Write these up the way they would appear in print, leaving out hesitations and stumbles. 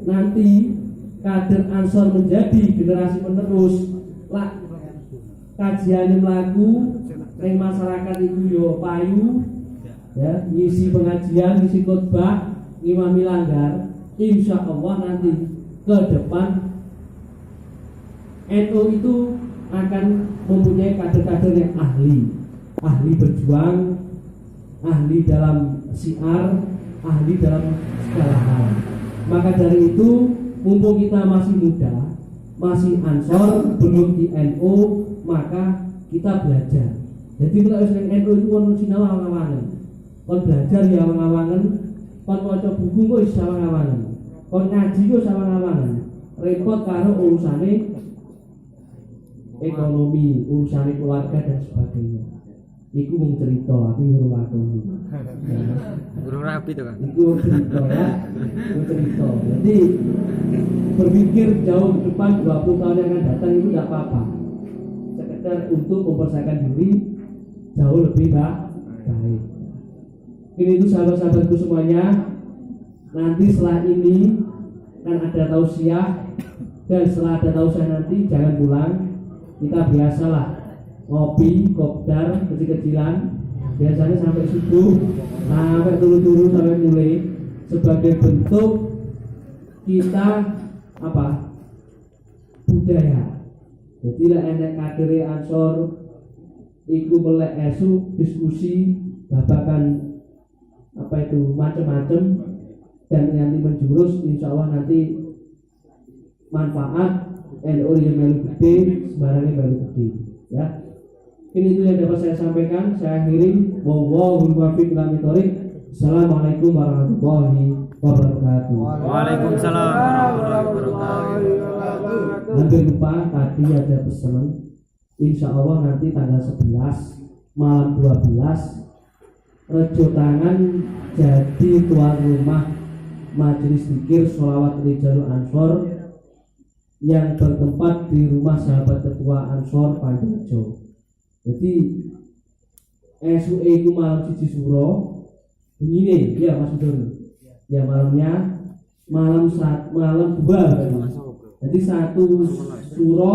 nanti kader Ansor menjadi generasi penerus lah kajian melaku yang masyarakat itu yo payu ya ngisi pengajian ngisi khotbah ngimami langgar insya Allah nanti ke depan NU itu akan mempunyai kader-kader yang ahli berjuang, ahli dalam syiar, ahli dalam segala hal. Maka dari itu mumpung kita masih muda, masih Ansor, belum di NU, maka kita belajar. Jadi kita harus NU itu kon sinau awang-awangan, kon belajar ya awang-awangan, kon maca buku kok iso awang-awangan, kon ngaji kok iso awang-awangan. Repot karo urusane ekonomi, urusan keluarga dan sebagainya. Iku mung cerita, tapi guru lakoni. Guru rapi itu kan. Iku cerita ya, iku cerita. Jadi berpikir jauh ke depan 20 tahun yang akan datang itu tidak apa-apa. Sekedar untuk mempersiapkan diri jauh lebih baik. Ini itu sahabat-sahabatku semuanya. Nanti setelah ini kan ada tausiah dan setelah ada tausiah nanti jangan pulang. Kita biasalah ngopi, kopdar, kecil-kecilan biasanya sampai subuh, sampai turu-turu, sampai mulai sebagai bentuk kita apa? Budaya. Jadi lah enek kadere Ansor iku melek esuk diskusi babakan apa itu macam-macam dan nanti menjurus insya Allah nanti manfaat NU yang melu gede, sembarangnya baru gede, ya. Ini itu yang dapat saya sampaikan. Saya akhiri. Wallahul muwaffiq ila thoriq. Assalamualaikum warahmatullahi wabarakatuh. Waalaikumsalam warahmatullahi wabarakatuh. Hampir lupa tadi ada pesanan. Insya Allah nanti tanggal 11 malam 12 Rejo Tangan jadi tuan rumah Majelis Zikir Sholawat Rijalul Ansor yang bertempat di rumah sahabat ketua Ansor Pandojo. Jadi SUE itu malam siji suro begini ya Mas Udon. Ya malamnya malam 2. Jadi 1 suro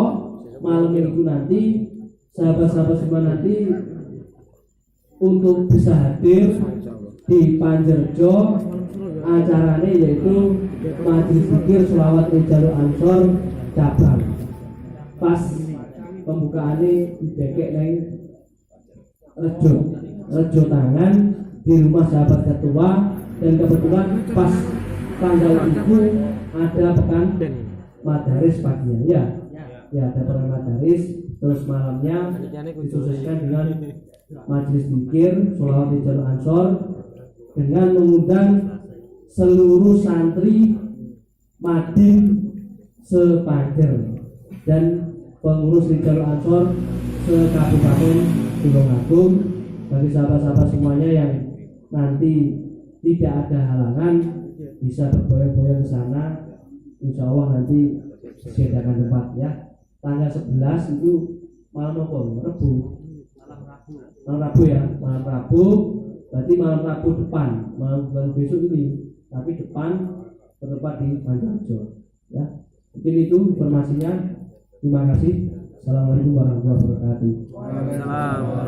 malam itu nanti sahabat-sahabat semua nanti untuk bisa hadir di Panjerjo acaranya yaitu Majelis Zikir Sholawat Rijalul Ansor cabang. Pas pembukaannya didekek neng Rejo Tangan di rumah sahabat ketua dan kebetulan pas tanggal itu ada pekan madaris paginya ya ada pekan madaris terus malamnya disususkan dengan Majelis Zikir Sholawat Rijalul Ansor dengan mengundang seluruh santri Madin sepager dan pengurus Rijalul Ansor se-Kabupaten Tulungagung. Bagi sahabat-sahabat semuanya yang nanti tidak ada halangan bisa berboya-boya ke sana. Insya Allah nanti disediakan tempat ya. Tanggal 11 itu malam apa? Malam Rabu ya, malam Rabu. Berarti malam Rabu depan, malam bukan besok ini, tapi depan bertempat di Pandojo ya. Mungkin itu informasinya. Terima kasih. Assalamualaikum warahmatullahi wabarakatuh. Waalaikumsalam.